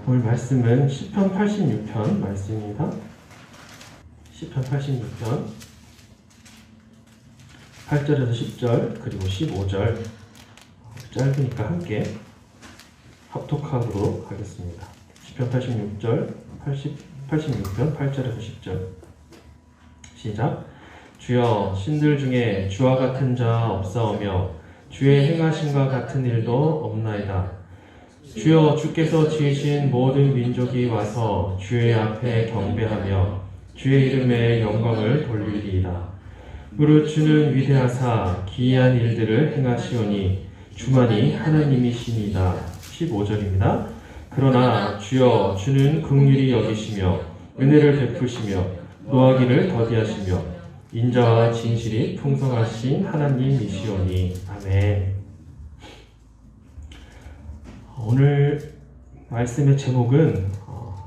오늘 말씀은 시편 86편 말씀입니다. 시편 86편 8절에서 10절 그리고 15절 짧으니까 함께 합독하도록 하겠습니다. 시편 86편 8절에서 10절 시작. 주여, 신들 중에 주와 같은 자 없사오며 주의 행하심과 같은 일도 없나이다. 주여, 주께서 지으신 모든 민족이 와서 주의 앞에 경배하며 주의 이름에 영광을 돌리리이다. 무릇 주는 위대하사 기이한 일들을 행하시오니 주만이 하나님이시니이다. 15절입니다. 그러나 주여, 주는 긍휼히 여기시며 은혜를 베푸시며 노하기를 더디하시며 인자와 진실이 풍성하신 하나님이시오니. 아멘. 오늘 말씀의 제목은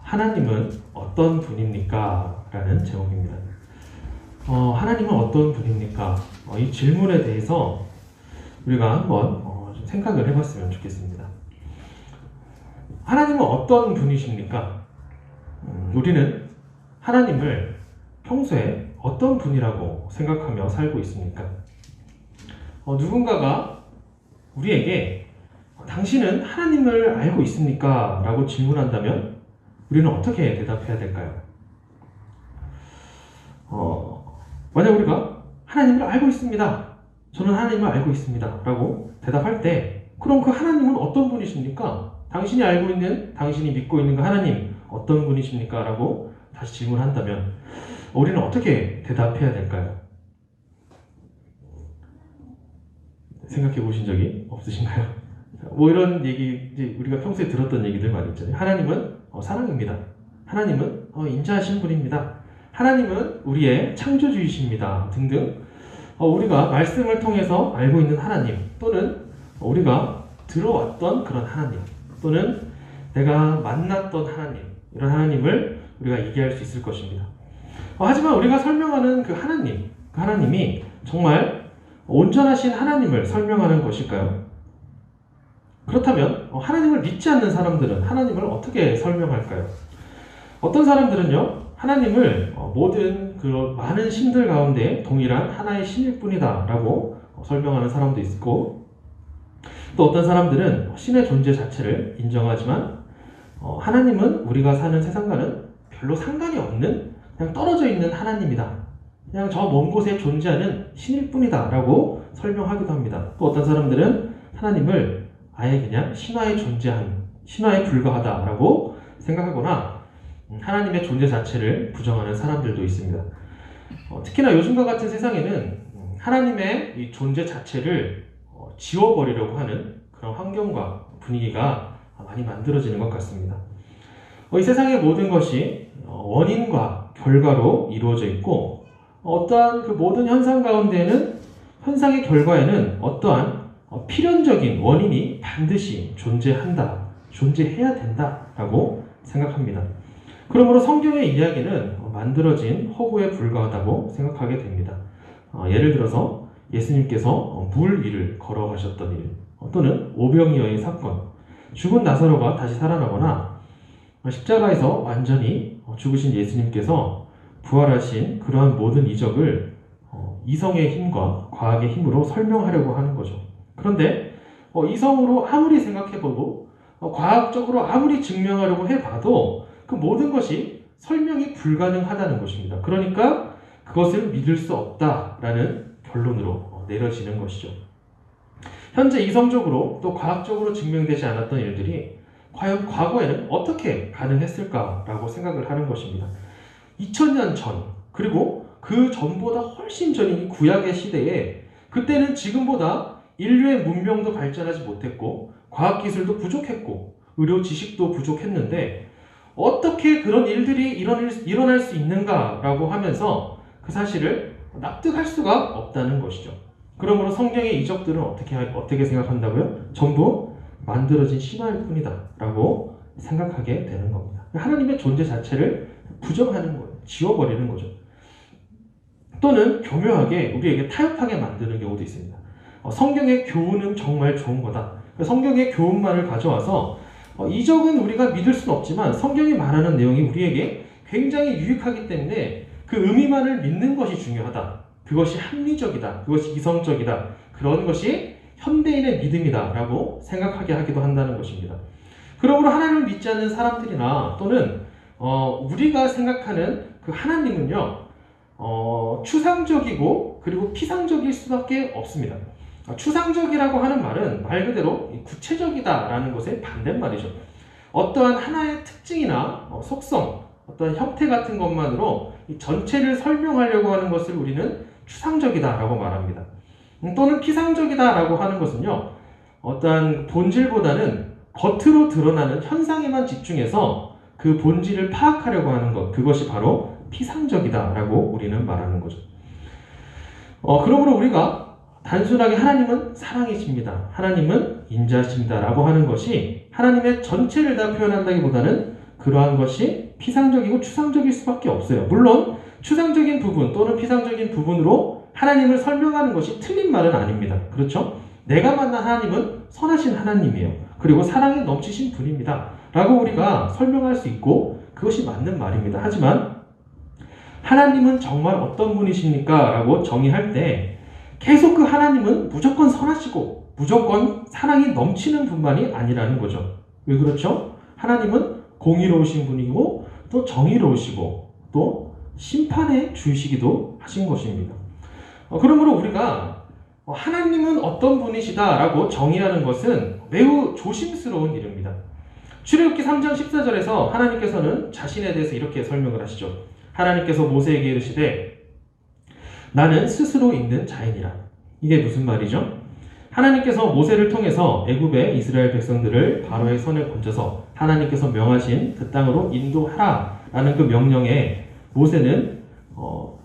하나님은 어떤 분입니까? 라는 제목입니다. 하나님은 어떤 분입니까? 이 질문에 대해서 우리가 한번 좀 생각을 해봤으면 좋겠습니다. 하나님은 어떤 분이십니까? 우리는 하나님을 평소에 어떤 분이라고 생각하며 살고 있습니까? 누군가가 우리에게 당신은 하나님을 알고 있습니까? 라고 질문한다면 우리는 어떻게 대답해야 될까요? 만약 우리가 하나님을 알고 있습니다. 저는 하나님을 알고 있습니다. 라고 대답할 때 그럼 그 하나님은 어떤 분이십니까? 당신이 알고 있는, 당신이 믿고 있는 그 하나님 어떤 분이십니까? 라고 다시 질문한다면 우리는 어떻게 대답해야 될까요? 생각해 보신 적이 없으신가요? 뭐 이런 얘기, 이제 우리가 평소에 들었던 얘기들 많이 있잖아요. 하나님은 사랑입니다. 하나님은 인자하신 분입니다. 하나님은 우리의 창조주이십니다. 등등 우리가 말씀을 통해서 알고 있는 하나님, 또는 우리가 들어왔던 그런 하나님, 또는 내가 만났던 하나님, 이런 하나님을 우리가 얘기할 수 있을 것입니다. 하지만 우리가 설명하는 그 하나님이 정말 온전하신 하나님을 설명하는 것일까요? 그렇다면 하나님을 믿지 않는 사람들은 하나님을 어떻게 설명할까요? 어떤 사람들은요, 하나님을 모든 그 많은 신들 가운데 동일한 하나의 신일 뿐이다 라고 설명하는 사람도 있고, 또 어떤 사람들은 신의 존재 자체를 인정하지만 하나님은 우리가 사는 세상과는 별로 상관이 없는, 그냥 떨어져 있는 하나님이다, 그냥 저 먼 곳에 존재하는 신일 뿐이다 라고 설명하기도 합니다. 또 어떤 사람들은 하나님을 아예 그냥 신화에 존재한, 신화에 불과하다라고 생각하거나 하나님의 존재 자체를 부정하는 사람들도 있습니다. 특히나 요즘과 같은 세상에는 하나님의 이 존재 자체를 지워버리려고 하는 그런 환경과 분위기가 많이 만들어지는 것 같습니다. 이 세상의 모든 것이 원인과 결과로 이루어져 있고, 어떠한 그 모든 현상 가운데에는, 현상의 결과에는 어떠한 필연적인 원인이 반드시 존재해야 된다라고 생각합니다. 그러므로 성경의 이야기는 만들어진 허구에 불과하다고 생각하게 됩니다. 예를 들어서 예수님께서 물 위를 걸어가셨던 일, 또는 오병이어의 사건, 죽은 나사로가 다시 살아나거나 십자가에서 완전히 죽으신 예수님께서 부활하신 그러한 모든 이적을 이성의 힘과 과학의 힘으로 설명하려고 하는 거죠. 그런데 이성으로 아무리 생각해보고 과학적으로 아무리 증명하려고 해봐도 그 모든 것이 설명이 불가능하다는 것입니다. 그러니까 그것을 믿을 수 없다라는 결론으로 내려지는 것이죠. 현재 이성적으로 또 과학적으로 증명되지 않았던 일들이 과연 과거에는 어떻게 가능했을까라고 생각을 하는 것입니다. 2000년 전, 그리고 그 전보다 훨씬 전인 구약의 시대에, 그때는 지금보다 인류의 문명도 발전하지 못했고 과학기술도 부족했고 의료 지식도 부족했는데 어떻게 그런 일들이 일어날 수 있는가라고 하면서 그 사실을 납득할 수가 없다는 것이죠. 그러므로 성경의 이적들은 어떻게 생각한다고요? 전부 만들어진 신화일 뿐이다 라고 생각하게 되는 겁니다. 하나님의 존재 자체를 부정하는 거예요. 지워버리는 거죠. 또는 교묘하게 우리에게 타협하게 만드는 경우도 있습니다. 성경의 교훈은 정말 좋은 거다. 성경의 교훈만을 가져와서 이적은 우리가 믿을 수는 없지만 성경이 말하는 내용이 우리에게 굉장히 유익하기 때문에 그 의미만을 믿는 것이 중요하다. 그것이 합리적이다. 그것이 이성적이다. 그런 것이 현대인의 믿음이다 라고 생각하게 하기도 한다는 것입니다. 그러므로 하나님을 믿지 않는 사람들이나 또는 우리가 생각하는 그 하나님은요, 추상적이고 그리고 피상적일 수밖에 없습니다. 추상적이라고 하는 말은 말 그대로 구체적이다 라는 것의 반대말이죠. 어떠한 하나의 특징이나 속성, 어떤 형태 같은 것만으로 이 전체를 설명하려고 하는 것을 우리는 추상적이다 라고 말합니다. 또는 피상적이다 라고 하는 것은요, 어떠한 본질보다는 겉으로 드러나는 현상에만 집중해서 그 본질을 파악하려고 하는 것, 그것이 바로 피상적이다 라고 우리는 말하는 거죠. 그러므로 우리가 단순하게 하나님은 사랑이십니다, 하나님은 인자십니다 라고 하는 것이 하나님의 전체를 다 표현한다기보다는 그러한 것이 피상적이고 추상적일 수밖에 없어요. 물론 추상적인 부분 또는 피상적인 부분으로 하나님을 설명하는 것이 틀린 말은 아닙니다. 그렇죠? 내가 만난 하나님은 선하신 하나님이에요. 그리고 사랑에 넘치신 분입니다 라고 우리가 설명할 수 있고 그것이 맞는 말입니다. 하지만 하나님은 정말 어떤 분이십니까? 라고 정의할 때 계속 그 하나님은 무조건 선하시고 무조건 사랑이 넘치는 분만이 아니라는 거죠. 왜 그렇죠? 하나님은 공의로우신 분이고 또 정의로우시고 또 심판의 주이시기도 하신 것입니다. 그러므로 우리가 하나님은 어떤 분이시다 라고 정의하는 것은 매우 조심스러운 일입니다. 출애굽기 3장 14절에서 하나님께서는 자신에 대해서 이렇게 설명을 하시죠. 하나님께서 모세에게 이르시되 나는 스스로 있는 자이니라. 이게 무슨 말이죠? 하나님께서 모세를 통해서 애굽의 이스라엘 백성들을 바로의 손에 건져서 하나님께서 명하신 그 땅으로 인도하라 라는 그 명령에 모세는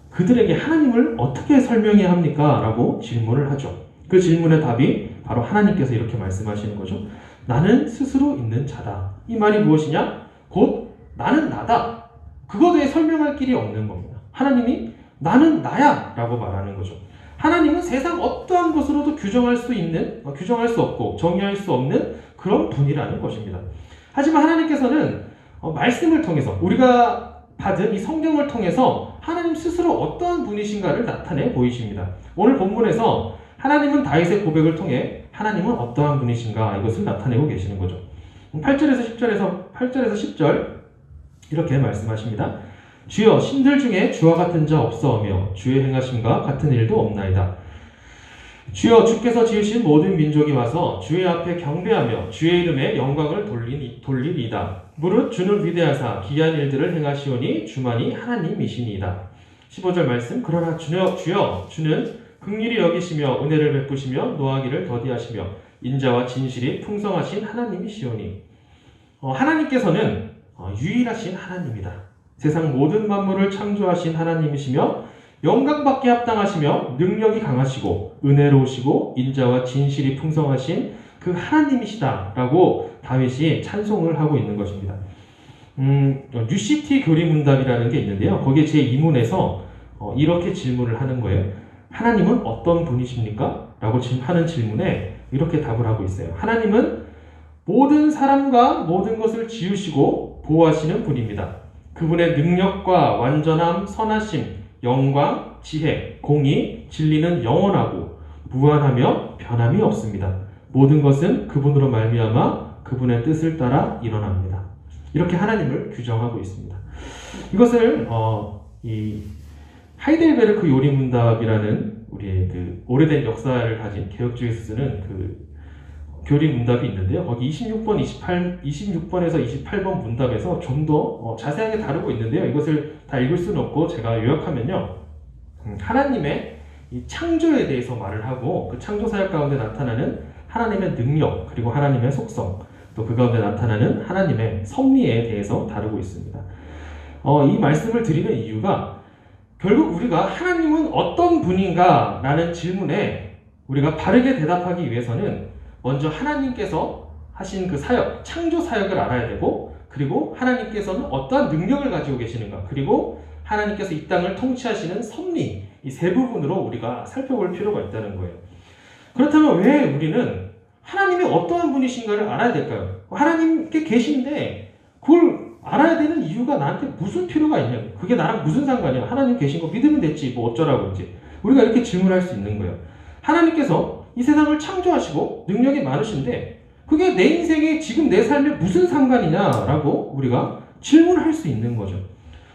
그들에게 하나님을 어떻게 설명해야 합니까? 라고 질문을 하죠. 그 질문의 답이 바로 하나님께서 이렇게 말씀하시는 거죠. 나는 스스로 있는 자다. 이 말이 무엇이냐? 곧 나는 나다. 그것 외에 설명할 길이 없는 겁니다. 하나님이 나는 나야 라고 말하는 거죠. 하나님은 세상 어떠한 것으로도 규정할 수 없고 정의할 수 없는 그런 분이라는 것입니다. 하지만 하나님께서는 말씀을 통해서 우리가 받은 이 성경을 통해서 하나님 스스로 어떠한 분이신가를 나타내 보이십니다. 오늘 본문에서 하나님은 다윗의 고백을 통해 하나님은 어떠한 분이신가 이것을 나타내고 계시는 거죠. 8절에서 10절 이렇게 말씀하십니다. 주여 신들 중에 주와 같은 자 없사오며 주의 행하심과 같은 일도 없나이다. 주여 주께서 지으신 모든 민족이 와서 주의 앞에 경배하며 주의 이름에 영광을 돌리리이다. 무릇 주는 위대하사 기이한 일들을 행하시오니 주만이 하나님이시니이다. 15절 말씀. 그러나 주여 주는 긍휼히 여기시며 은혜를 베푸시며 노하기를 더디하시며 인자와 진실이 풍성하신 하나님이시오니. 하나님께서는 유일하신 하나님이다. 세상 모든 만물을 창조하신 하나님이시며 영광받게 합당하시며 능력이 강하시고 은혜로우시고 인자와 진실이 풍성하신 그 하나님이시다 라고 다윗이 찬송을 하고 있는 것입니다. UCT 교리문답이라는 게 있는데요. 거기에 제2문에서 이렇게 질문을 하는 거예요. 하나님은 어떤 분이십니까? 라고 하는 질문에 이렇게 답을 하고 있어요. 하나님은 모든 사람과 모든 것을 지으시고 보호하시는 분입니다. 그분의 능력과 완전함, 선하심, 영광, 지혜, 공의, 진리는 영원하고 무한하며 변함이 없습니다. 모든 것은 그분으로 말미암아 그분의 뜻을 따라 일어납니다. 이렇게 하나님을 규정하고 있습니다. 이것을 이 하이델베르크 요리문답이라는 우리의 그 오래된 역사를 가진 개혁주의에서 쓰는 그 교리문답이 있는데요. 거기 26번에서 28번 문답에서 좀 더 자세하게 다루고 있는데요. 이것을 다 읽을 수는 없고 제가 요약하면요. 하나님의 이 창조에 대해서 말을 하고 그 창조 사역 가운데 나타나는 하나님의 능력 그리고 하나님의 속성 또 그 가운데 나타나는 하나님의 섭리에 대해서 다루고 있습니다. 이 말씀을 드리는 이유가 결국 우리가 하나님은 어떤 분인가 라는 질문에 우리가 바르게 대답하기 위해서는 먼저 하나님께서 하신 그 사역, 창조 사역을 알아야 되고 그리고 하나님께서는 어떠한 능력을 가지고 계시는가 그리고 하나님께서 이 땅을 통치하시는 섭리 이 세 부분으로 우리가 살펴볼 필요가 있다는 거예요. 그렇다면 왜 우리는 하나님이 어떠한 분이신가를 알아야 될까요? 하나님께 계신데 그걸 알아야 되는 이유가 나한테 무슨 필요가 있냐? 그게 나랑 무슨 상관이야? 하나님 계신 거 믿으면 됐지. 뭐 어쩌라고 이제 우리가 이렇게 질문할 수 있는 거예요. 하나님께서 이 세상을 창조하시고 능력이 많으신데 그게 내 인생에 지금 내 삶에 무슨 상관이냐라고 우리가 질문할 수 있는 거죠.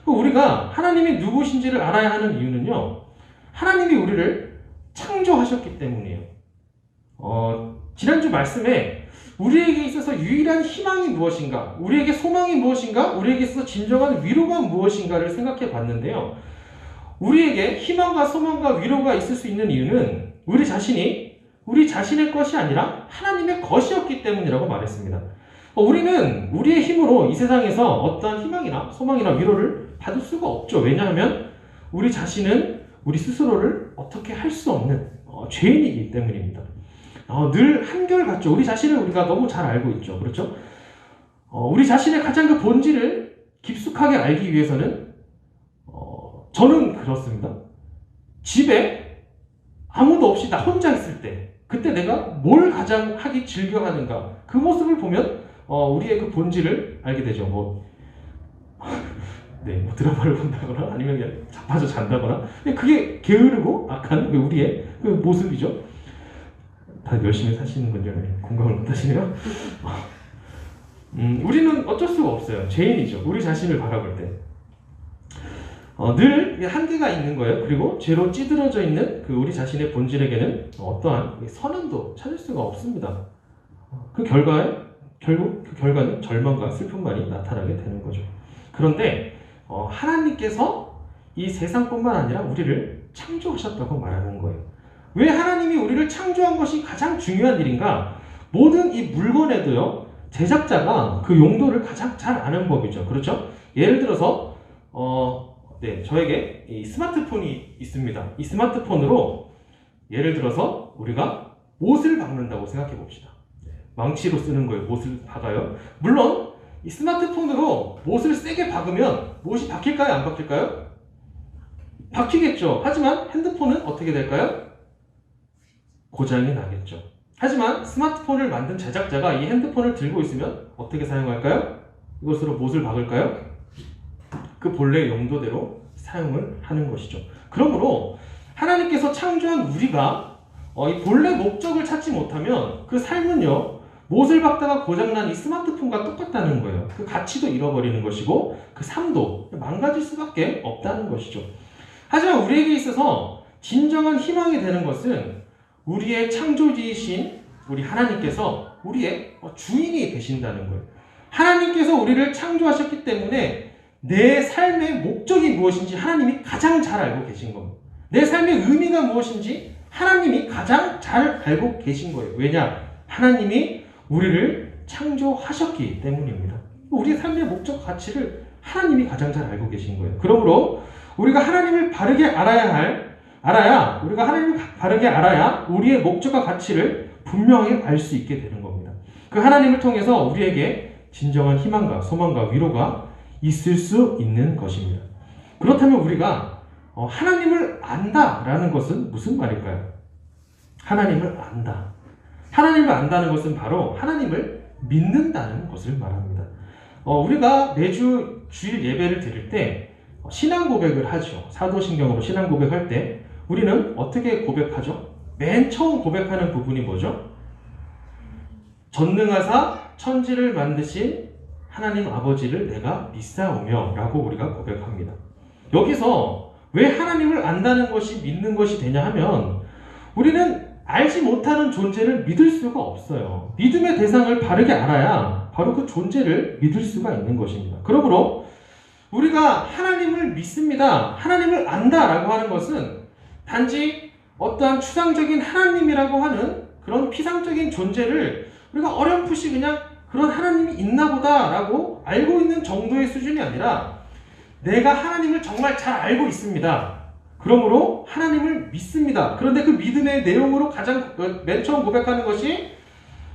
우리가 하나님이 누구신지를 알아야 하는 이유는요. 하나님이 우리를 창조하셨기 때문이에요. 지난주 말씀에 우리에게 있어서 유일한 희망이 무엇인가, 우리에게 소망이 무엇인가, 우리에게 있어서 진정한 위로가 무엇인가를 생각해 봤는데요. 우리에게 희망과 소망과 위로가 있을 수 있는 이유는 우리 자신이 우리 자신의 것이 아니라 하나님의 것이었기 때문이라고 말했습니다. 우리는 우리의 힘으로 이 세상에서 어떠한 희망이나 소망이나 위로를 받을 수가 없죠. 왜냐하면 우리 자신은 우리 스스로를 어떻게 할 수 없는 죄인이기 때문입니다. 늘 한결같죠. 우리 자신을 우리가 너무 잘 알고 있죠. 그렇죠? 우리 자신의 가장 그 본질을 깊숙하게 알기 위해서는 저는 그렇습니다. 집에 아무도 없이 나 혼자 있을 때 그때 내가 뭘 가장 하기 즐겨하는가 그 모습을 보면 우리의 그 본질을 알게 되죠. 네, 드라마를 본다거나 아니면 그냥 자빠져 잔다거나 그게 게으르고 악한 우리의 그 모습이죠. 다 열심히 사시는군요. 공감을 못하시네요. 우리는 어쩔 수가 없어요. 죄인이죠. 우리 자신을 바라볼 때. 늘 한계가 있는 거예요. 그리고 죄로 찌들어져 있는 그 우리 자신의 본질에게는 어떠한 선언도 찾을 수가 없습니다. 결국 그 결과는 절망과 슬픔만이 나타나게 되는 거죠. 그런데 하나님께서 이 세상뿐만 아니라 우리를 창조하셨다고 말하는 거예요. 왜 하나님이 우리를 창조한 것이 가장 중요한 일인가? 모든 이 물건에도요, 제작자가 그 용도를 가장 잘 아는 법이죠. 그렇죠? 예를 들어서 저에게 이 스마트폰이 있습니다. 이 스마트폰으로 예를 들어서 우리가 못을 박는다고 생각해 봅시다. 망치로 쓰는 거예요. 못을 박아요. 물론 이 스마트폰으로 못을 세게 박으면 못이 박힐까요? 안 박힐까요? 박히겠죠. 하지만 핸드폰은 어떻게 될까요? 고장이 나겠죠. 하지만 스마트폰을 만든 제작자가 이 핸드폰을 들고 있으면 어떻게 사용할까요? 이것으로 못을 박을까요? 그 본래의 용도대로 사용을 하는 것이죠. 그러므로 하나님께서 창조한 우리가 이 본래 목적을 찾지 못하면 그 삶은요, 못을 박다가 고장난 이 스마트폰과 똑같다는 거예요. 그 가치도 잃어버리는 것이고 그 삶도 망가질 수밖에 없다는 것이죠. 하지만 우리에게 있어서 진정한 희망이 되는 것은 우리의 창조주이신 우리 하나님께서 우리의 주인이 되신다는 거예요. 하나님께서 우리를 창조하셨기 때문에 내 삶의 목적이 무엇인지 하나님이 가장 잘 알고 계신 겁니다. 내 삶의 의미가 무엇인지 하나님이 가장 잘 알고 계신 거예요. 왜냐? 하나님이 우리를 창조하셨기 때문입니다. 우리의 삶의 목적 가치를 하나님이 가장 잘 알고 계신 거예요. 그러므로 우리가 하나님을 바르게 우리가 하나님을 바르게 알아야 우리의 목적과 가치를 분명히 알 수 있게 되는 겁니다. 그 하나님을 통해서 우리에게 진정한 희망과 소망과 위로가 있을 수 있는 것입니다. 그렇다면 우리가 하나님을 안다라는 것은 무슨 말일까요? 하나님을 안다. 하나님을 안다는 것은 바로 하나님을 믿는다는 것을 말합니다. 우리가 매주 주일 예배를 드릴 때 신앙 고백을 하죠. 사도신경으로 신앙 고백할 때 우리는 어떻게 고백하죠? 맨 처음 고백하는 부분이 뭐죠? 전능하사 천지를 만드신 하나님 아버지를 내가 믿사오며 라고 우리가 고백합니다. 여기서 왜 하나님을 안다는 것이 믿는 것이 되냐 하면 우리는 알지 못하는 존재를 믿을 수가 없어요. 믿음의 대상을 바르게 알아야 바로 그 존재를 믿을 수가 있는 것입니다. 그러므로 우리가 하나님을 믿습니다. 하나님을 안다라고 하는 것은 단지 어떠한 추상적인 하나님이라고 하는 그런 피상적인 존재를 우리가 어렴풋이 그냥 그런 하나님이 있나 보다라고 알고 있는 정도의 수준이 아니라 내가 하나님을 정말 잘 알고 있습니다. 그러므로 하나님을 믿습니다. 그런데 그 믿음의 내용으로 가장 맨 처음 고백하는 것이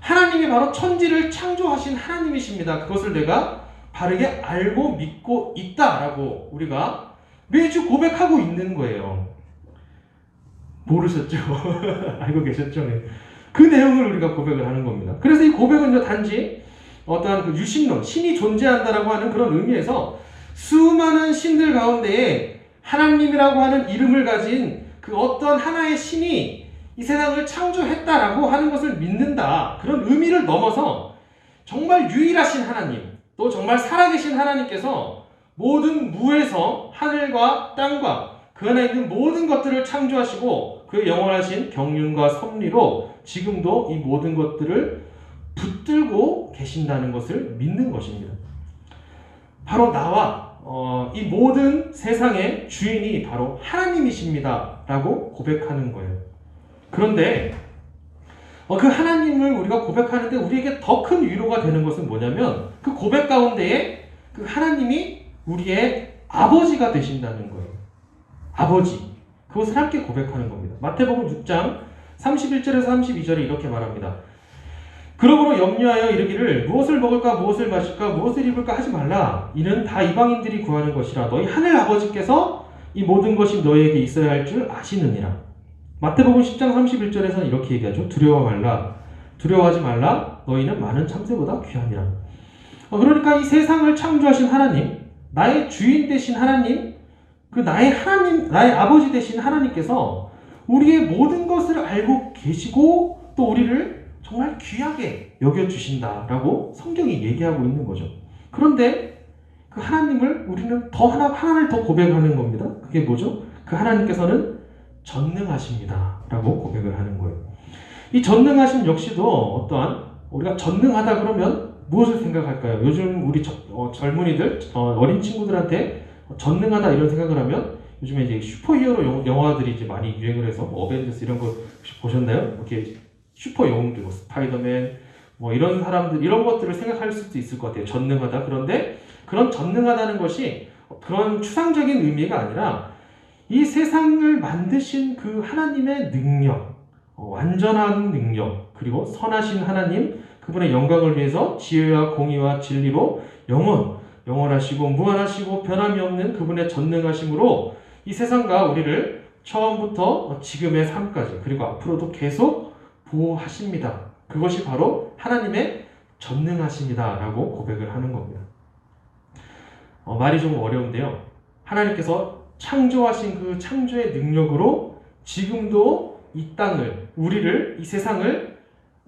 하나님이 바로 천지를 창조하신 하나님이십니다. 그것을 내가 바르게 알고 믿고 있다라고 우리가 매주 고백하고 있는 거예요. 모르셨죠? 알고 계셨죠? 그 내용을 우리가 고백을 하는 겁니다. 그래서 이 고백은 단지 어떠한 그 유신론, 신이 존재한다라고 하는 그런 의미에서 수많은 신들 가운데에 하나님이라고 하는 이름을 가진 그 어떤 하나의 신이 이 세상을 창조했다라고 하는 것을 믿는다. 그런 의미를 넘어서 정말 유일하신 하나님, 또 정말 살아계신 하나님께서 모든 무에서 하늘과 땅과 그 안에 있는 모든 것들을 창조하시고 그 영원하신 경륜과 섭리로 지금도 이 모든 것들을 붙들고 계신다는 것을 믿는 것입니다. 바로 나와 이 모든 세상의 주인이 바로 하나님이십니다 라고 고백하는 거예요. 그런데 그 하나님을 우리가 고백하는데 우리에게 더 큰 위로가 되는 것은 뭐냐면 그 고백 가운데에 그 하나님이 우리의 아버지가 되신다는 거예요. 아버지. 그것을 함께 고백하는 겁니다. 마태복음 6장 31절에서 32절에 이렇게 말합니다. 그러므로 염려하여 이르기를 무엇을 먹을까 무엇을 마실까 무엇을 입을까 하지 말라. 이는 다 이방인들이 구하는 것이라. 너희 하늘 아버지께서 이 모든 것이 너희에게 있어야 할 줄 아시느니라. 마태복음 10장 31절에서는 이렇게 얘기하죠. 두려워 말라. 두려워하지 말라. 너희는 많은 참새보다 귀하니라. 그러니까 이 세상을 창조하신 하나님, 나의 주인 되신 하나님, 그 나의 하나님, 나의 아버지 되신 하나님께서 우리의 모든 것을 알고 계시고 또 우리를 정말 귀하게 여겨주신다라고 성경이 얘기하고 있는 거죠. 그런데 그 하나님을 우리는 하나를 더 고백하는 겁니다. 그게 뭐죠? 그 하나님께서는 전능하십니다 라고 고백을 하는 거예요. 이 전능하심 역시도 어떠한 우리가 전능하다 그러면 무엇을 생각할까요? 요즘 우리 젊은이들, 어린 친구들한테 전능하다 이런 생각을 하면 요즘에 이제 슈퍼히어로 영화들이 이제 많이 유행을 해서 어벤져스 이런 거 혹시 보셨나요? 이렇게 슈퍼 영웅들, 스파이더맨 이런 사람들 이런 것들을 생각할 수도 있을 것 같아요. 전능하다. 그런데 그런 전능하다는 것이 그런 추상적인 의미가 아니라 이 세상을 만드신 그 하나님의 능력, 완전한 능력, 그리고 선하신 하나님, 그분의 영광을 위해서 지혜와 공의와 진리로 영원하시고 무한하시고 변함이 없는 그분의 전능하심으로 이 세상과 우리를 처음부터 지금의 삶까지 그리고 앞으로도 계속 보호하십니다. 그것이 바로 하나님의 전능하심이다 라고 고백을 하는 겁니다. 말이 좀 어려운데요. 하나님께서 창조하신 그 창조의 능력으로 지금도 이 땅을, 우리를, 이 세상을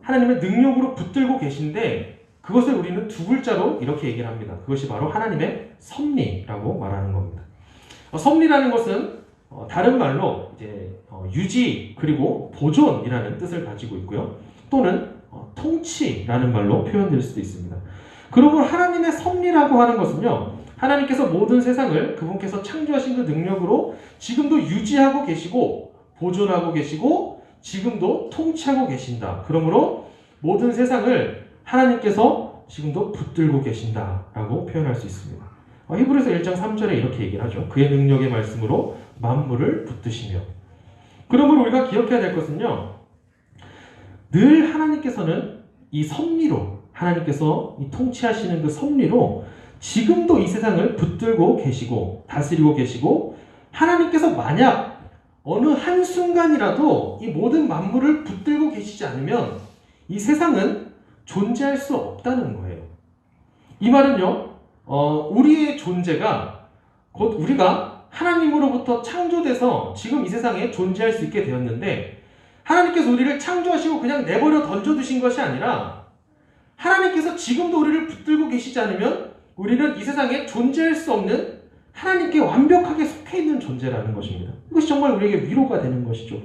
하나님의 능력으로 붙들고 계신데 그것을 우리는 두 글자로 이렇게 얘기를 합니다. 그것이 바로 하나님의 섭리라고 말하는 겁니다. 섭리라는 것은 다른 말로 이제 유지 그리고 보존이라는 뜻을 가지고 있고요. 또는 통치라는 말로 표현될 수도 있습니다. 그러므로 하나님의 섭리라고 하는 것은요. 하나님께서 모든 세상을 그분께서 창조하신 그 능력으로 지금도 유지하고 계시고 보존하고 계시고 지금도 통치하고 계신다. 그러므로 모든 세상을 하나님께서 지금도 붙들고 계신다라고 표현할 수 있습니다. 히브리서 1장 3절에 이렇게 얘기를 하죠. 그의 능력의 말씀으로 만물을 붙드시며. 그러므로 우리가 기억해야 될 것은요. 늘 하나님께서는 이 섭리로 하나님께서 이 통치하시는 그 섭리로 지금도 이 세상을 붙들고 계시고 다스리고 계시고 하나님께서 만약 어느 한순간이라도 이 모든 만물을 붙들고 계시지 않으면 이 세상은 존재할 수 없다는 거예요. 이 말은요. 우리의 존재가 곧 우리가 하나님으로부터 창조돼서 지금 이 세상에 존재할 수 있게 되었는데 하나님께서 우리를 창조하시고 그냥 내버려 던져두신 것이 아니라 하나님께서 지금도 우리를 붙들고 계시지 않으면 우리는 이 세상에 존재할 수 없는 하나님께 완벽하게 속해 있는 존재라는 것입니다. 이것이 정말 우리에게 위로가 되는 것이죠.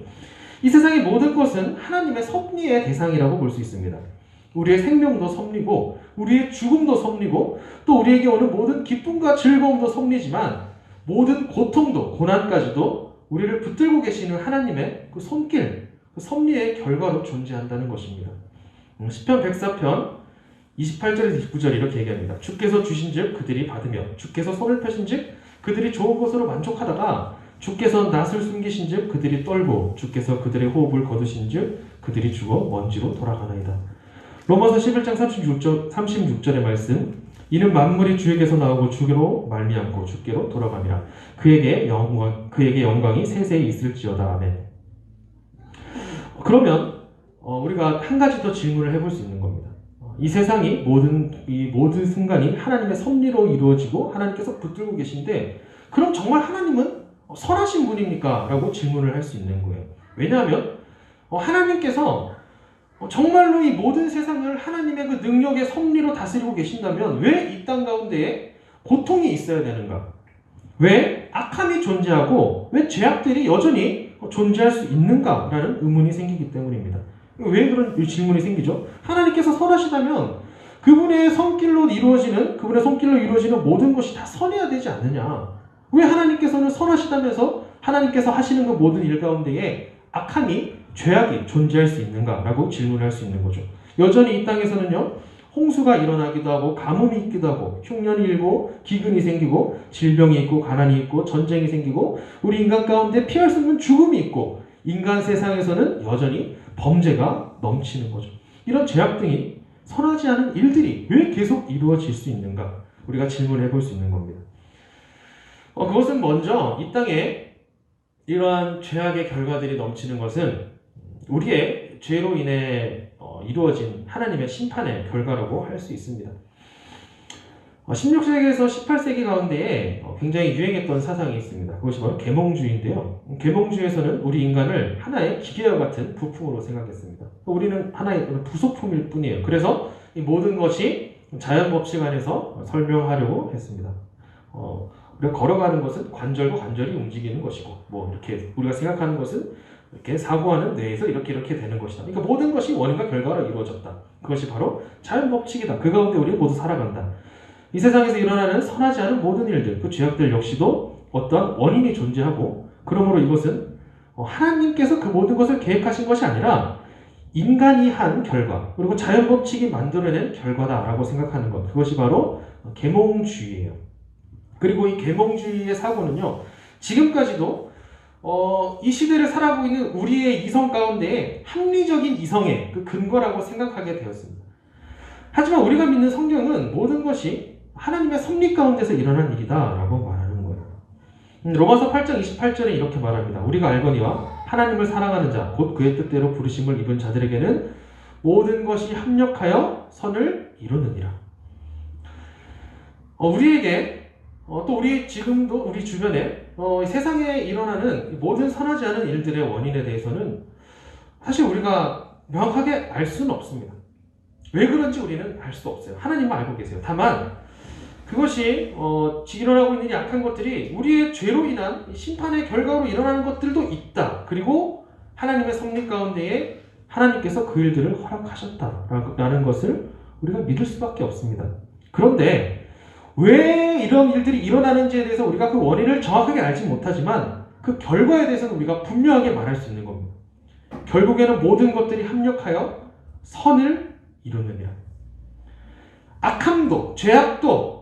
이 세상의 모든 것은 하나님의 섭리의 대상이라고 볼 수 있습니다. 우리의 생명도 섭리고 우리의 죽음도 섭리고 또 우리에게 오는 모든 기쁨과 즐거움도 섭리지만 모든 고통도 고난까지도 우리를 붙들고 계시는 하나님의 그 손길, 그 섭리의 결과로 존재한다는 것입니다. 시편 104편 28절에서 29절 이렇게 얘기합니다. 주께서 주신즉 그들이 받으며 주께서 손을 펴신즉 그들이 좋은 것으로 만족하다가 주께서 낯을 숨기신즉 그들이 떨고 주께서 그들의 호흡을 거두신즉 그들이 죽어 먼지로 돌아가나이다. 로마서 11장 36절의 말씀. 이는 만물이 주에게서 나오고 주께로 말미암고 주께로 돌아감이라. 그에게 영광이 세세히 있을지어다. 아멘. 그러면 우리가 한 가지 더 질문을 해볼 수 있는 겁니다. 이 세상이 모든 순간이 하나님의 섭리로 이루어지고 하나님께서 붙들고 계신데 그럼 정말 하나님은 선하신 분입니까? 라고 질문을 할 수 있는 거예요. 왜냐하면 하나님께서 정말로 이 모든 세상을 하나님의 그 능력의 섭리로 다스리고 계신다면 왜 이 땅 가운데에 고통이 있어야 되는가? 왜 악함이 존재하고 왜 죄악들이 여전히 존재할 수 있는가라는 의문이 생기기 때문입니다. 왜 그런 질문이 생기죠? 하나님께서 선하시다면 그분의 손길로 이루어지는 모든 것이 다 선해야 되지 않느냐? 왜 하나님께서는 선하시다면서 하나님께서 하시는 그 모든 일 가운데에 악함이, 죄악이 존재할 수 있는가라고 질문할 수 있는 거죠. 여전히 이 땅에서는요, 홍수가 일어나기도 하고 가뭄이 있기도 하고 흉년이 일고 기근이 생기고 질병이 있고 가난이 있고 전쟁이 생기고 우리 인간 가운데 피할 수 없는 죽음이 있고 인간 세상에서는 여전히 범죄가 넘치는 거죠. 이런 죄악 등이 선하지 않은 일들이 왜 계속 이루어질 수 있는가? 우리가 질문해 볼 수 있는 겁니다. 그것은 먼저 이 땅에 이러한 죄악의 결과들이 넘치는 것은 우리의 죄로 인해 이루어진 하나님의 심판의 결과라고 할 수 있습니다. 16세기에서 18세기 가운데에 굉장히 유행했던 사상이 있습니다. 그것이 바로 계몽주의인데요. 계몽주의에서는 우리 인간을 하나의 기계와 같은 부품으로 생각했습니다. 우리는 하나의 부속품일 뿐이에요. 그래서 이 모든 것이 자연 법칙 안에서 설명하려고 했습니다. 우리가 걸어가는 것은 관절과 관절이 움직이는 것이고, 이렇게 우리가 생각하는 것은 이렇게 사고하는 뇌에서 이렇게 되는 것이다. 그러니까 모든 것이 원인과 결과로 이루어졌다. 그것이 바로 자연 법칙이다. 그 가운데 우리는 모두 살아간다. 이 세상에서 일어나는 선하지 않은 모든 일들, 그 죄악들 역시도 어떤 원인이 존재하고, 그러므로 이것은 하나님께서 그 모든 것을 계획하신 것이 아니라 인간이 한 결과, 그리고 자연 법칙이 만들어낸 결과다라고 생각하는 것. 그것이 바로 계몽주의예요. 그리고 이 계몽주의의 사고는요, 지금까지도 이 시대를 살아가고 있는 우리의 이성 가운데에 합리적인 이성의 그 근거라고 생각하게 되었습니다. 하지만 우리가 믿는 성경은 모든 것이 하나님의 섭리 가운데서 일어난 일이다라고 말하는 거예요. 로마서 8장 28절에 이렇게 말합니다. 우리가 알거니와 하나님을 사랑하는 자, 곧 그의 뜻대로 부르심을 입은 자들에게는 모든 것이 합력하여 선을 이루느니라. 우리에게 또 지금도 우리 주변에 세상에 일어나는 모든 선하지 않은 일들의 원인에 대해서는 사실 우리가 명확하게 알 수는 없습니다. 왜 그런지 우리는 알 수 없어요. 하나님만 알고 계세요. 다만 그것이 일어나고 있는 약한 것들이 우리의 죄로 인한 심판의 결과로 일어나는 것들도 있다. 그리고 하나님의 섭리 가운데에 하나님께서 그 일들을 허락하셨다라는 것을 우리가 믿을 수밖에 없습니다. 그런데 왜 이런 일들이 일어나는지에 대해서 우리가 그 원인을 정확하게 알지 못하지만 그 결과에 대해서는 우리가 분명하게 말할 수 있는 겁니다. 결국에는 모든 것들이 합력하여 선을 이루느니라. 악함도, 죄악도,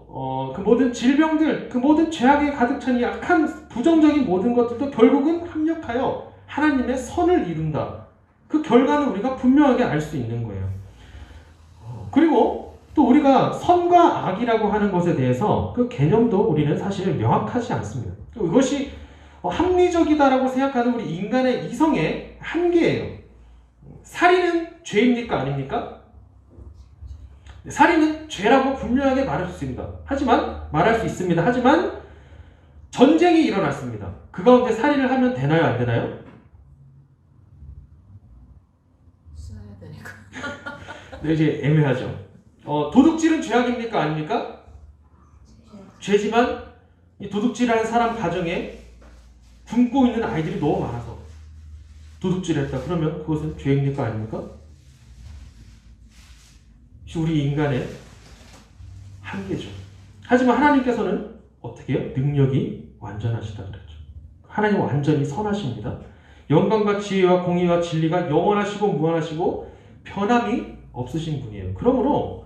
그 모든 질병들, 그 모든 죄악에 가득 찬 이 악한 부정적인 모든 것들도 결국은 합력하여 하나님의 선을 이룬다. 그 결과는 우리가 분명하게 알 수 있는 거예요. 그리고 또 우리가 선과 악이라고 하는 것에 대해서 그 개념도 우리는 사실 명확하지 않습니다. 이것이 합리적이다라고 생각하는 우리 인간의 이성의 한계예요. 살인은 죄입니까? 아닙니까? 살인은 죄라고 분명하게 말할 수 있습니다. 하지만 전쟁이 일어났습니다. 그 가운데 살인을 하면 되나요? 안 되나요? 써야 되니까. 네, 이제 애매하죠. 도둑질은 죄악입니까? 아닙니까? 죄지만 이 도둑질하는 사람 가정에 굶고 있는 아이들이 너무 많아서 도둑질했다. 그러면 그것은 죄입니까? 아닙니까? 우리 인간의 한계죠. 하지만 하나님께서는 어떻게 해요? 능력이 완전하시다 그랬죠. 하나님 완전히 선하십니다. 영광과 지혜와 공의와 진리가 영원하시고 무한하시고 변함이 없으신 분이에요. 그러므로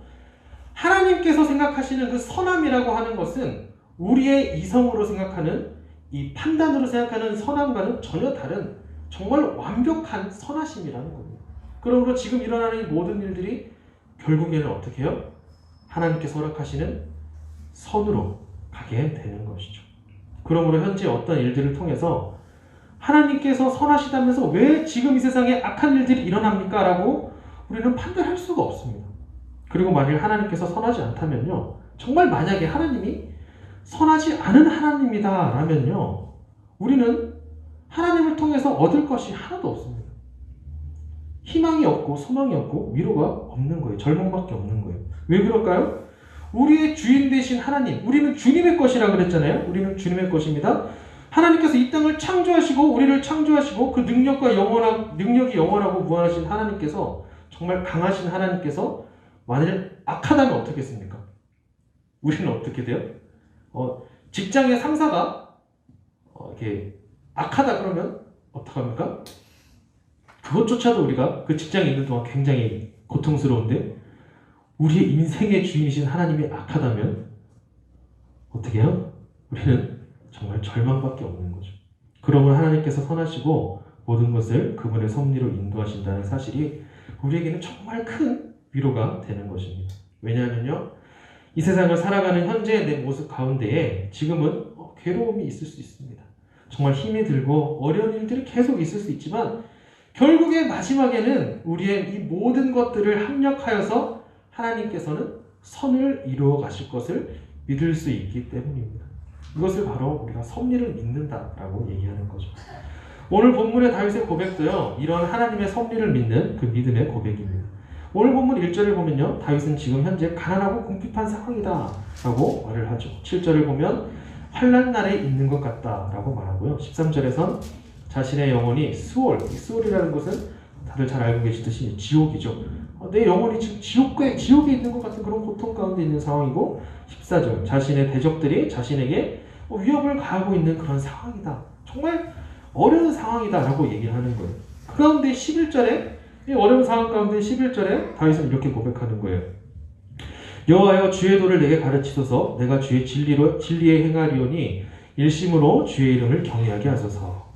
하나님께서 생각하시는 그 선함이라고 하는 것은 우리의 이성으로 생각하는 이 판단으로 생각하는 선함과는 전혀 다른 정말 완벽한 선하심이라는 겁니다. 그러므로 지금 일어나는 이 모든 일들이 결국에는 어떻게 해요? 하나님께서 허락하시는 선으로 가게 되는 것이죠. 그러므로 현재 어떤 일들을 통해서 하나님께서 선하시다면서 왜 지금 이 세상에 악한 일들이 일어납니까? 라고 우리는 판단할 수가 없습니다. 그리고 만일 하나님께서 선하지 않다면요, 정말 만약에 하나님이 선하지 않은 하나님이다 라면요, 우리는 하나님을 통해서 얻을 것이 하나도 없습니다. 희망이 없고 소망이 없고 위로가 없는 거예요. 절망밖에 없는 거예요. 왜 그럴까요? 우리의 주인 되신 하나님, 우리는 주님의 것이라 그랬잖아요. 우리는 주님의 것입니다. 하나님께서 이 땅을 창조하시고 우리를 창조하시고 그 능력이 영원하고 무한하신 하나님께서, 정말 강하신 하나님께서 만일 악하다면 어떻겠습니까? 우리는 어떻게 돼요? 직장의 상사가 이렇게 악하다 그러면 어떡합니까? 그것조차도 우리가 그 직장에 있는 동안 굉장히 고통스러운데, 우리의 인생의 주인이신 하나님이 악하다면 어떻게 해요? 우리는 정말 절망밖에 없는 거죠. 그러므로 하나님께서 선하시고 모든 것을 그분의 섭리로 인도하신다는 사실이 우리에게는 정말 큰 위로가 되는 것입니다. 왜냐하면요, 이 세상을 살아가는 현재의 내 모습 가운데에 지금은 괴로움이 있을 수 있습니다. 정말 힘이 들고 어려운 일들이 계속 있을 수 있지만, 결국에 마지막에는 우리의 이 모든 것들을 합력하여서 하나님께서는 선을 이루어 가실 것을 믿을 수 있기 때문입니다. 이것을 바로 우리가 섭리를 믿는다라고 얘기하는 거죠. 오늘 본문의 다윗의 고백도요, 이런 하나님의 섭리를 믿는 그 믿음의 고백입니다. 오늘 본문 1절을 보면요, 다윗은 지금 현재 가난하고 궁핍한 상황이다 라고 말을 하죠. 7절을 보면 환난 날에 있는 것 같다 라고 말하고요, 13절에선 자신의 영혼이 수올이라는 것은 다들 잘 알고 계시듯이 지옥이죠. 내 영혼이 지금 지옥에 있는 것 같은 그런 고통 가운데 있는 상황이고, 14절 자신의 대적들이 자신에게 위협을 가하고 있는 그런 상황이다, 정말 어려운 상황이다 라고 얘기를 하는 거예요. 그 가운데 11절에, 이 어려운 상황 가운데 11절에 다윗은 이렇게 고백하는 거예요. 여호와여, 주의 도를 내게 가르치소서. 내가 주의 진리에 행하리오니 일심으로 주의 이름을 경외하게 하소서.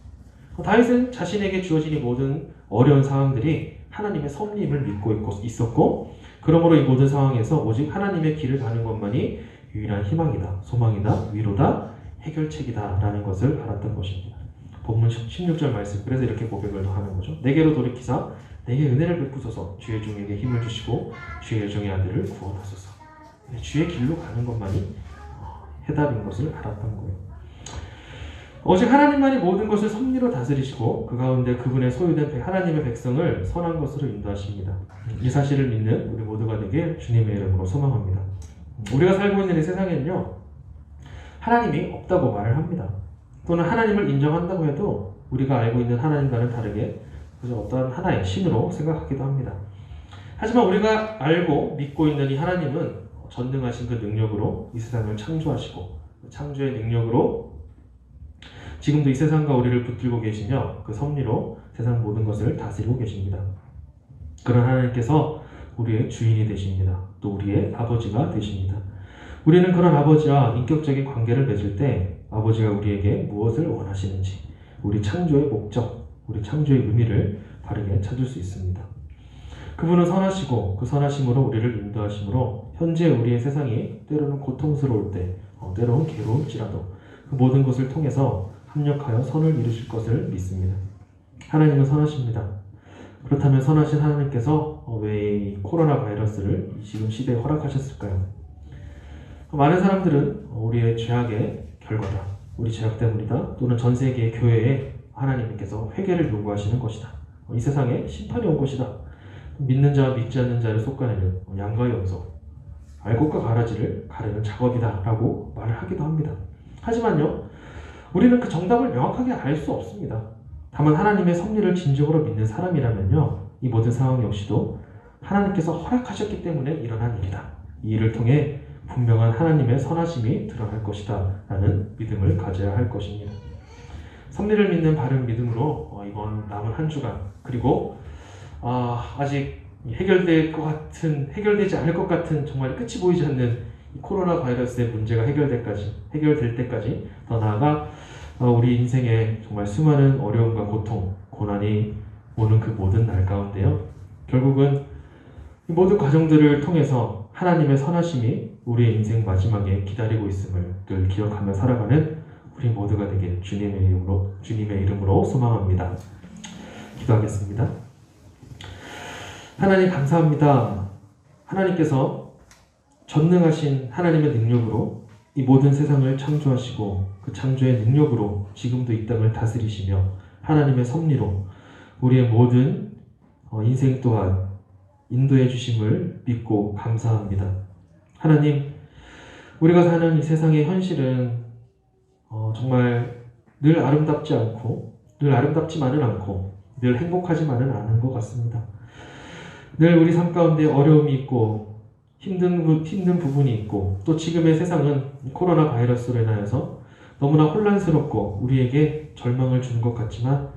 다윗은 자신에게 주어진 이 모든 어려운 상황들이 하나님의 섭리임을 믿고 있었고, 그러므로 이 모든 상황에서 오직 하나님의 길을 가는 것만이 유일한 희망이다, 소망이다, 위로다, 해결책이다 라는 것을 알았던 것입니다. 본문 16절 말씀, 그래서 이렇게 고백을 하는 거죠. 내게로 돌이키사 내게 은혜를 베푸소서. 주의 종에게 힘을 주시고 주의 여종의 아들을 구원하소서. 주의 길로 가는 것만이 해답인 것을 알았던 거예요. 오직 하나님만이 모든 것을 섭리로 다스리시고 그 가운데 그분의 소유된 하나님의 백성을 선한 것으로 인도하십니다. 이 사실을 믿는 우리 모두가 되길 주님의 이름으로 소망합니다. 우리가 살고 있는 이 세상에는요, 하나님이 없다고 말을 합니다. 또는 하나님을 인정한다고 해도 우리가 알고 있는 하나님과는 다르게 그저 어떠한 하나의 신으로 생각하기도 합니다. 하지만 우리가 알고 믿고 있는 이 하나님은 전능하신 그 능력으로 이 세상을 창조하시고, 그 창조의 능력으로 지금도 이 세상과 우리를 붙들고 계시며 그 섭리로 세상 모든 것을 다스리고 계십니다. 그런 하나님께서 우리의 주인이 되십니다. 또 우리의 아버지가 되십니다. 우리는 그런 아버지와 인격적인 관계를 맺을 때 아버지가 우리에게 무엇을 원하시는지, 우리 창조의 목적, 우리 창조의 의미를 바르게 찾을 수 있습니다. 그분은 선하시고 그 선하심으로 우리를 인도하심으로 현재 우리의 세상이 때로는 고통스러울 때, 때로는 괴로울지라도 그 모든 것을 통해서 합력하여 선을 이루실 것을 믿습니다. 하나님은 선하십니다. 그렇다면 선하신 하나님께서 왜 이 코로나 바이러스를 지금 시대에 허락하셨을까요? 많은 사람들은 우리의 죄악의 결과다, 우리 죄악 때문이다, 또는 전 세계의 교회에 하나님께서 회개를 요구하시는 것이다, 이 세상에 심판이 온 것이다, 믿는 자와 믿지 않는 자를 솎아내는 양과 염소, 알곡과 가라지를 가르는 작업이다 라고 말을 하기도 합니다. 하지만요, 우리는 그 정답을 명확하게 알 수 없습니다. 다만 하나님의 섭리를 진정으로 믿는 사람이라면요, 이 모든 상황 역시도 하나님께서 허락하셨기 때문에 일어난 일이다, 이 일을 통해 분명한 하나님의 선하심이 드러날 것이다 라는 믿음을 가져야 할 것입니다. 섭리를 믿는 바른 믿음으로 이번 남은 한 주간, 그리고 아직 해결되지 않을 것 같은 정말 끝이 보이지 않는 이 코로나 바이러스의 문제가 해결될 때까지 더 나아가 우리 인생에 정말 수많은 어려움과 고통, 고난이 오는 그 모든 날 가운데요, 결국은 이 모든 과정들을 통해서 하나님의 선하심이 우리의 인생 마지막에 기다리고 있음을 늘 기억하며 살아가는 우리 모두가 되길 주님의 이름으로 소망합니다. 기도하겠습니다. 하나님 감사합니다. 하나님께서 전능하신 하나님의 능력으로 이 모든 세상을 창조하시고 그 창조의 능력으로 지금도 이 땅을 다스리시며 하나님의 섭리로 우리의 모든 인생 또한 인도해 주심을 믿고 감사합니다. 하나님, 우리가 사는 이 세상의 현실은 정말 늘 아름답지만은 않고 늘 행복하지만은 않은 것 같습니다. 늘 우리 삶 가운데 어려움이 있고 힘든 부분이 있고 또 지금의 세상은 코로나 바이러스로 인하여서 너무나 혼란스럽고 우리에게 절망을 주는 것 같지만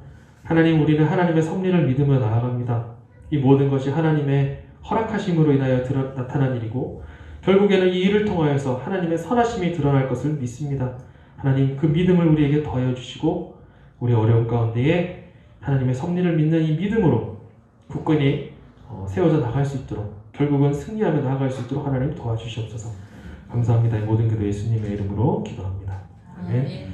하나님, 우리는 하나님의 섭리를 믿으며 나아갑니다. 이 모든 것이 하나님의 허락하심으로 인하여 나타난 일이고 결국에는 이 일을 통하여서 하나님의 선하심이 드러날 것을 믿습니다. 하나님, 그 믿음을 우리에게 더해 주시고 우리 어려움 가운데에 하나님의 섭리를 믿는 이 믿음으로 굳건히 세워져 나갈 수 있도록 결국은 승리하며 나아갈 수 있도록 하나님 도와주시옵소서. 감사합니다. 이 모든 기도 예수님의 이름으로 기도합니다. 아멘.